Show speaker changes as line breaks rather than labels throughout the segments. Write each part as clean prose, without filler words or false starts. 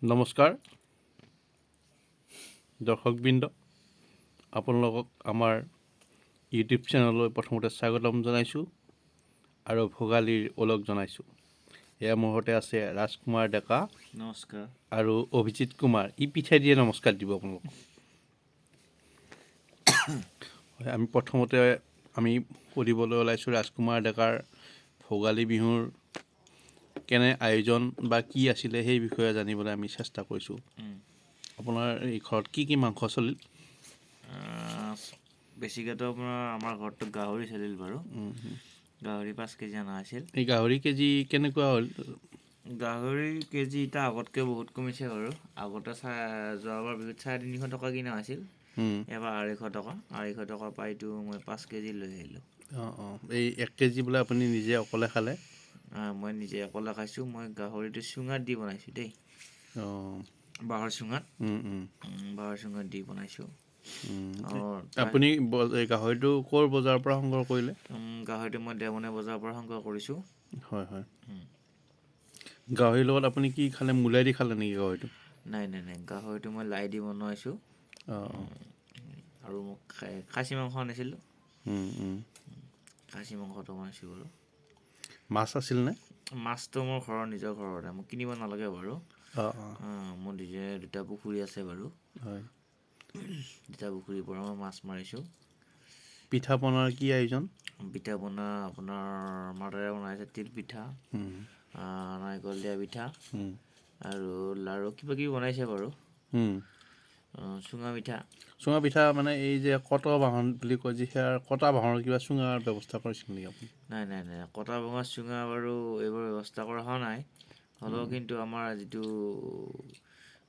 নমস্কাৰ দৰ্শকবৃন্দ, আপোনালোকক আমাৰ ইউটিউব চেনেললৈ প্ৰথমতে স্বাগতম জনাইছোঁ আৰু ভোগালীৰ ওলগ জনাইছোঁ। এয়া মোৰ সৈতে আছে ৰাজকুমাৰ ডেকা
নমস্কাৰ
আৰু অভিজিত কুমাৰ। ই পিঠাই দিয়ে নমস্কাৰ দিব আপোনালোকক। আমি প্ৰথমতে সুধিবলৈ ওলাইছোঁ ৰাজকুমাৰ ডেকাৰ ভোগালী বিহুৰ কেনে আয়োজন বা কি আছিলে সেই বিষয়ে জানিবলৈ আমি চেষ্টা কৰিছোঁ। আপোনাৰ এই ঘৰত কি মাংস চলিল?
বেছিকৈতো আপোনাৰ আমাৰ ঘৰতো গাহৰি চলিল বাৰু। গাহৰি 5 কেজি অনা আছিল।
এই গাহৰি কেজি কেনেকুৱা হ'ল?
গাহৰি কেজি এতিয়া আগতকৈ বহুত কমিছে বাৰু। আগতে যোৱাবাৰ বিহুত 350 টকা কিনা আছিল, এবাৰ 250 টকা পাইতো মই 5 কেজি লৈ আহিলোঁ।
এই 1 কেজি বোলে আপুনি নিজে অকলে খালে?
মই নিজে অকলে খাইছোঁ। মই গাহৰিটো চুঙাত দি বনাইছোঁ দেই। বাঁহৰ চুঙাত দি বনাইছোঁ।
আপুনি গাহৰিটো ক'ৰ বজাৰৰ পৰা সংগ্ৰহ কৰিলে?
গাহৰিটো মই দেওমনে বজাৰৰ পৰা সংগ্ৰহ কৰিছোঁ।
হয়। গাহৰিৰ লগত আপুনি কি খালে? মূলাই দি খালে নেকি গাহৰিটো?
নাই, গাহৰিটো মই লাই দি বনাইছোঁ। আৰু মোক খাচী মাংস আনিছিলোঁ। খাচী মাংসটো বনাইছোঁ বাৰু।
মাছ আছিল নে?
মাছটো মোৰ নিজৰ ঘৰতে, মোক কিনিব নালাগে বাৰু। মোৰ নিজে 2টা পুখুৰী আছে বাৰু। 2টা পুখুৰীৰ পৰা মই মাছ মাৰিছোঁ।
পিঠা পনাৰ কি আয়োজন?
পিঠা পনা আপোনাৰ মাতেৰে বনাইছে। তিল পিঠা, নাৰিকল দিয়া পিঠা আৰু লাৰু কিবা কিবি বনাইছে বাৰু। চুঙা
পিঠা মানে এই যে কটা বাহন বুলি কয় যে, সেয়া কটা বাহনৰ কিবা চুঙাৰ ব্যৱস্থা কৰিছিল নেকি আপুনি?
নাই, কটা ভঙা চুঙা বাৰু এইবোৰ ব্যৱস্থা কৰা হোৱা নাই। হ'লেও কিন্তু আমাৰ যিটো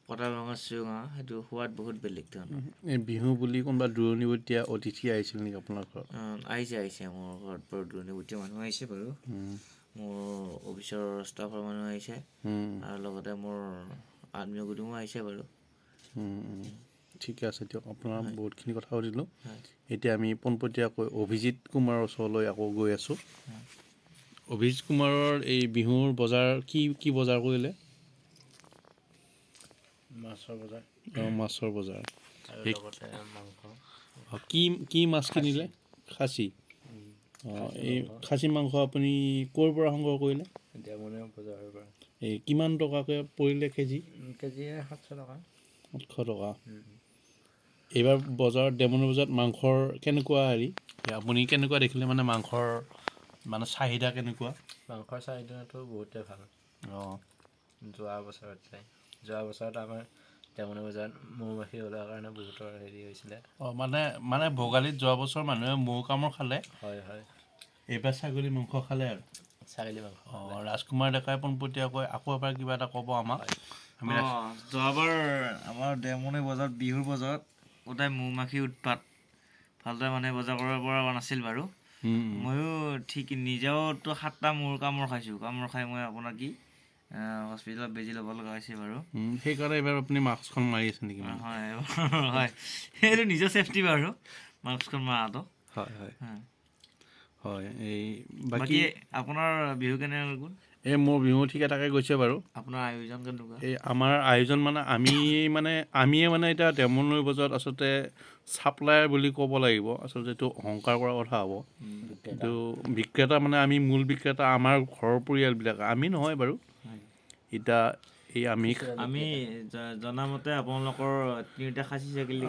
কটা ভঙা চুঙা সেইটো সোৱাদ বহুত বেলেগ ধৰণৰ।
এই বিহু বুলি কোনোবা দূৰণিবতীয়া অতিথি আহিছিল নেকি আপোনাৰ ঘৰত?
আহিছে মোৰ ঘৰত বাৰু দূৰণিবতীয়া মানুহ আহিছে বাৰু। মোৰ অফিচৰ ষ্টাফৰ মানুহ আহিছে আৰু লগতে মোৰ আত্মীয় কুটুমো আহিছে বাৰু।
ঠিকে আছে দিয়ক, আপোনাৰ বহুতখিনি কথা সুধিলোঁ। এতিয়া আমি পোনপটীয়াকৈ অভিজিত কুমাৰৰ ওচৰলৈ আকৌ গৈ আছোঁ। অভিজিত কুমাৰৰ এই বিহুৰ বজাৰ কি বজাৰ কৰিলে? মাছৰ বজাৰ
আৰু লগতে মাংস।
কি মাছ কিনিলে? খাচী। এই খাচী মাংস আপুনি ক'ৰ পৰা সংগ্ৰহ কৰিলে?
দেওমনে বজাৰৰ পৰা।
এই কিমান টকাকৈ পৰিলে কেজি?
কেজি 700 টকা।
700 টকা। এইবাৰ বজাৰত দেওমনি বজাৰত মাংসৰ কেনেকুৱা আপুনি কেনেকুৱা দেখিলে? মানে মাংসৰ মানে চাহিদা কেনেকুৱা?
মাংসৰ চাহিদাটো বহুতেই ভাল। যোৱা বছৰত আমাৰ দেওমনি বজাৰত মৌ মাখি ওলোৱাৰ কাৰণে বহুতৰ হৈছিলে।
মানে ভোগালীত যোৱা বছৰ মানুহে মৌ কামোৰ খালে।
হয়।
এইবাৰ ছাগলী মাংস খালে আৰু।
ছাগলী মাংস।
ৰাজকুমাৰ ডেকাই পোনপটীয়াকৈ আকৌ এবাৰ কিবা এটা ক'ব আমাক।
যোৱাবাৰ আমাৰ দেওমনি বজাৰত বিহুৰ বজাৰত সদায় মৌ মাখিৰ উৎপাত। ভালদৰে মানুহে বজাৰ কৰিব পৰা নাছিল বাৰু। ময়ো ঠিক নিজেওতো 7টা মৌৰ কামোৰ খাইছোঁ। কামোৰ খাই মই আপোনাৰ হস্পিটেলত বেজি ল'ব লগা হৈছে বাৰু।
সেইকাৰণে এইবাৰ আপুনি মাস্কখন মাৰি আছে নেকি?
হয়, সেইটো নিজৰ ছেফটি বাৰু, মাস্কখন মৰাটো।
হয়। এই
বাকী আপোনাৰ বিহু কেনেকৈ গ'ল?
মোৰ বিহু ঠিকে ঠাকে গৈছে বাৰু।
আপোনাৰ আয়োজন কেনেকুৱা?
এই আমাৰ আয়োজন মানে আমিয়ে এতিয়া দেওমনি বজাৰত আচলতে ছাপ্লায়াৰ বুলি ক'ব লাগিব। আচলতে এইটো অহংকাৰ কৰাৰ কথা হ'ব। কিন্তু বিক্ৰেতা মানে আমি মূল বিক্ৰেতা আমাৰ ঘৰৰ পৰিয়ালবিলাক, আমি নহয় বাৰু। এতিয়া আমি
জনামতে আপোনালোকৰ 3টা খাচী ছাগলী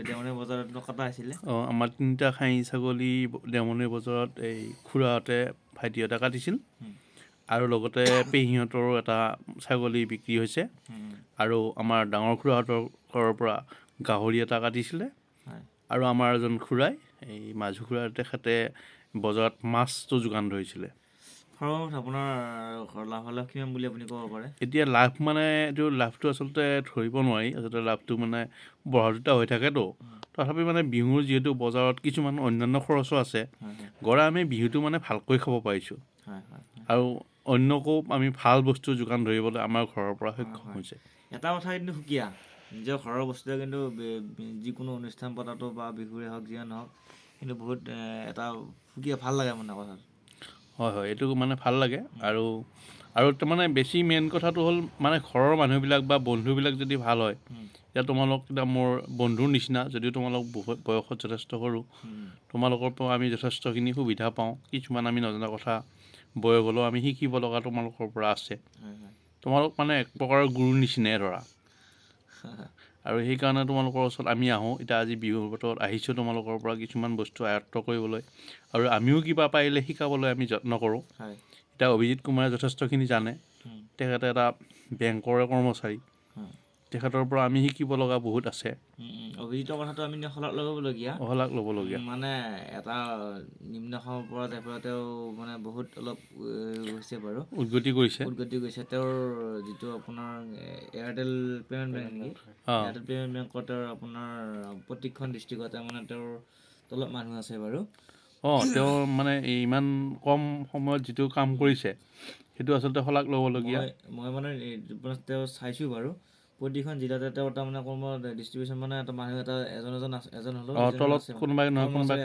দেওমনি বজাৰত কটা হৈছিলে।
আমাৰ 3টা খাহী ছাগলী দেওমনি বজাৰত এই খুৰাহঁতে ভাইটিহঁতে কাটিছিল। আৰু লগতে পেহীহঁতৰো এটা ছাগলী বিক্ৰী হৈছে। আৰু আমাৰ ডাঙৰ খুৰাহঁতৰ ঘৰৰ পৰা গাহৰি এটা কাটিছিলে। আৰু আমাৰ এজন খুৰাই, এই মাজু খুৰা, তেখেতে বজাৰত মাছটো যোগান ধৰিছিলে।
আপোনাৰ লাভালাভ কিমান বুলি আপুনি ক'ব পাৰে?
এতিয়া লাভটো আচলতে ধৰিব নোৱাৰি। আচলতে লাভটো মানে বঢ়া হৈ থাকেতো। তথাপি মানে বিহুৰ যিহেতু বজাৰত কিছুমান অন্যান্য খৰচো আছে, গড়ে আমি বিহুটো ভালকৈ খাব পাৰিছোঁ। আৰু অন্যকো আমি ভাল বস্তু যোগান ধৰিবলৈ আমাৰ ঘৰৰ পৰা সক্ষম হৈছে।
এটা কথা কিন্তু সুকীয়া, নিজৰ ঘৰৰ বস্তুৱে কিন্তু যিকোনো অনুষ্ঠান পতাটো বা বিহুৰে হওক যিয়ে নহওক কিন্তু বহুত এটা সুকীয়া ভাল লাগে কথাটো।
হয় হয় এইটো মানে ভাল লাগে আৰু মানে বেছি মেইন কথাটো হ'ল মানে ঘৰৰ মানুহবিলাক বা বন্ধুবিলাক যদি ভাল হয় এতিয়া তোমালোক এতিয়া মোৰ বন্ধুৰ নিচিনা যদিও তোমালোক বয়সত যথেষ্ট সৰু তোমালোকৰ পৰা আমি যথেষ্টখিনি সুবিধা পাওঁ কিছুমান আমি নজনা কথা বয়স হ'লেও আমি শিকিব লগা তোমালোকৰ পৰা আছে তোমালোক মানে এক প্ৰকাৰৰ গুৰুৰ নিচিনাই ধৰা আৰু সেইকাৰণে তোমালোকৰ ওচৰত আমি আহোঁ এতিয়া আজি বিহুৰ বতৰত আহিছোঁ তোমালোকৰ পৰা কিছুমান বস্তু আয়ত্ব কৰিবলৈ আৰু আমিও কিবা পাৰিলে শিকাবলৈ আমি যত্ন কৰোঁ এতিয়া অভিজিত কুমাৰে যথেষ্টখিনি জানে তেখেতে এটা বেংকৰে কৰ্মচাৰী তেখেতৰ পৰা আমি শিকিব লগা বহুত আছে
অভিজিতৰ কথাটো আমি শলাগ ল'বলগীয়া মানে এটা নিম্ন অসমৰ পৰা তেওঁ মানে বহুত অলপ হৈছে বাৰু
উদ্গতি কৰিছে
তেওঁৰ যিটো আপোনাৰ এয়াৰটেল পেমেণ্ট বেংক নেকি এয়াৰটেল পেমেণ্ট বেংকত তেওঁৰ আপোনাৰ প্ৰতিখন ডিষ্ট্ৰিক্টতে মানে তেওঁৰ তলত মানুহ আছে বাৰু
তেওঁ মানে ইমান কম সময়ত যিটো কাম কৰিছে সেইটো আচলতে শলাগ ল'বলগীয়া
মই মানে তেওঁ চাইছোঁ বাৰু প্ৰতিখন জিলাতে তেওঁ তাৰমানে কৰ্ম ডিষ্ট্ৰিবিউশ্যন মানে এটা মানুহ এজন হ'লেও
তলত কোনোবাই নহয় কোনোবাই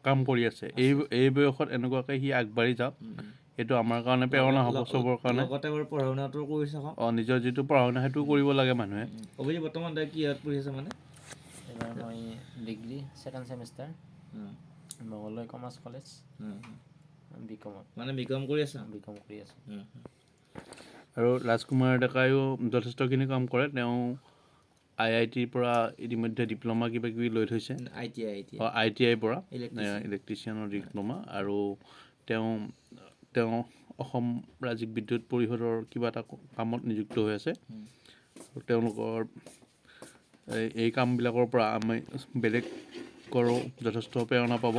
কাম কৰি আছে এই বয়সত এনেকুৱাকৈ সি আগবাঢ়ি যাওক এইটো আমাৰ কাৰণে প্ৰেৰণা হ'ব চবৰ কাৰণে
লগতে বাৰু পঢ়া শুনাটো কৰি থাকক
নিজৰ যিটো পঢ়া শুনা সেইটো কৰিব লাগে মানুহে
অভিজিত বৰ্তমান কি ইয়াত পঢ়ি আছে মানে
এইবাৰ মই degree second semester Mangaldai commerce college বিকমত
মানে বিকম কৰি আছোঁ
আৰু ৰাজকুমাৰ ডেকাইও যথেষ্টখিনি কাম কৰে তেওঁ IITৰ পৰা ইতিমধ্যে ডিপ্ল'মা কিবা কিবি লৈ থৈছে ITIৰ পৰা ইলেক্ট্ৰিচিয়ানৰ ডিপ্ল'মা আৰু তেওঁ অসম ৰাজ্যিক বিদ্যুৎ পৰিষদৰ কিবা এটা কামত নিযুক্ত হৈ আছে আৰু তেওঁলোকৰ এই কামবিলাকৰ পৰা আমি বেলেগৰো যথেষ্ট প্ৰেৰণা পাব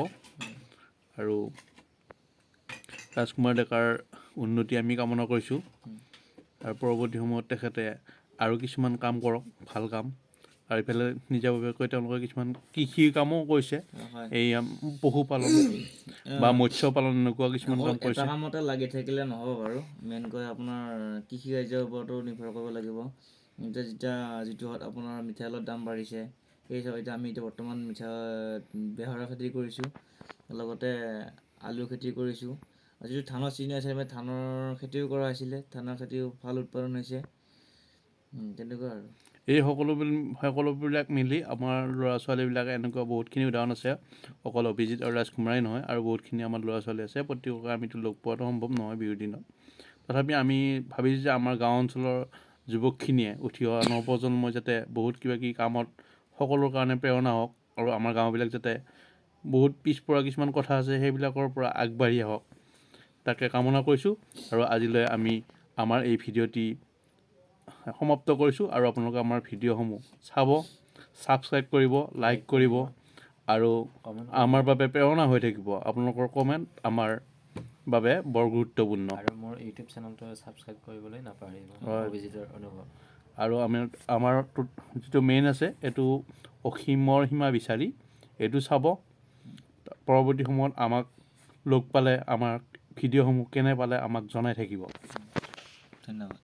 আৰু ৰাজকুমাৰ ডেকাৰ উন্নতি আমি কামনা কৰিছোঁ আৰু পৰৱৰ্তী সময়ত তেখেতে আৰু কিছুমান কাম কৰক ভাল কাম আৰু ইফালে নিজাববীয়াকৈ তেওঁলোকে কিছুমান কৃষিৰ কামো কৰিছে এই পশুপালন বা মৎস্য পালন এনেকুৱা কিছুমান কাম কৰিছে
এটা কামতে লাগি থাকিলে নহ'ব বাৰু মেইনকৈ আপোনাৰ কৃষি কাৰ্যৰ ওপৰতো নিৰ্ভৰ কৰিব লাগিব এতিয়া যিটো আপোনাৰ মিঠাইলৰ দাম বাঢ়িছে সেই হিচাপে আমি বৰ্তমান বেহাৰৰ খেতি কৰিছোঁ লগতে আলু খেতি কৰিছোঁ আৰু যিটো ধানৰ চিজন আছে ধানৰ খেতিও কৰা হৈছিলে ধানৰ খেতিও ভাল উৎপাদন হৈছে তেনেকুৱা আৰু
এই সকলোবিলাক মিলি আমাৰ ল'ৰা ছোৱালীবিলাকে এনেকুৱা বহুতখিনি উদাহৰণ আছে অকল অভিজিত আৰু ৰাজকুমাৰেই নহয় আৰু বহুতখিনি আমাৰ ল'ৰা ছোৱালী আছে প্ৰত্যেককে আমিতো লগ পোৱাটো সম্ভৱ নহয় বিহুৰ দিনত তথাপি আমি ভাবিছোঁ যে আমাৰ গাঁও অঞ্চলৰ যুৱকখিনিয়ে উঠি অহা নৱপ্ৰজন্মই যাতে বহুত কিবা কিবি কামত সকলোৰ কাৰণে প্ৰেৰণা হওক আৰু আমাৰ গাঁওবিলাক যাতে বহুত পিছপৰা কিছুমান কথা আছে সেইবিলাকৰ পৰা আগবাঢ়ি আহক তাকে কামনা কৰিছোঁ আৰু আজিলৈ আমি আমাৰ এই ভিডিঅ'টি সমাপ্ত কৰিছোঁ আৰু আপোনালোকে আমাৰ ভিডিঅ'সমূহ চাব ছাবস্ক্ৰাইব কৰিব লাইক কৰিব আৰু আমাৰ বাবে প্ৰেৰণা হৈ থাকিব আপোনালোকৰ কমেণ্ট আমাৰ বাবে বৰ গুৰুত্বপূৰ্ণ
আৰু মোৰ ইউটিউব চেনেলটো ছাবস্ক্ৰাইব কৰিবলৈ নাপাহৰিব অভিজিতৰ অনুভৱ
আৰু আমাৰ যিটো মেইন আছে এইটো অসীমৰ সীমা বিচাৰি এইটো চাব পৰৱৰ্তী সময়ত আমাক লগ পালে আমাৰ ভিডিঅ'সমূহ কেনে পালে আমাক জনাই থাকিব
ধন্যবাদ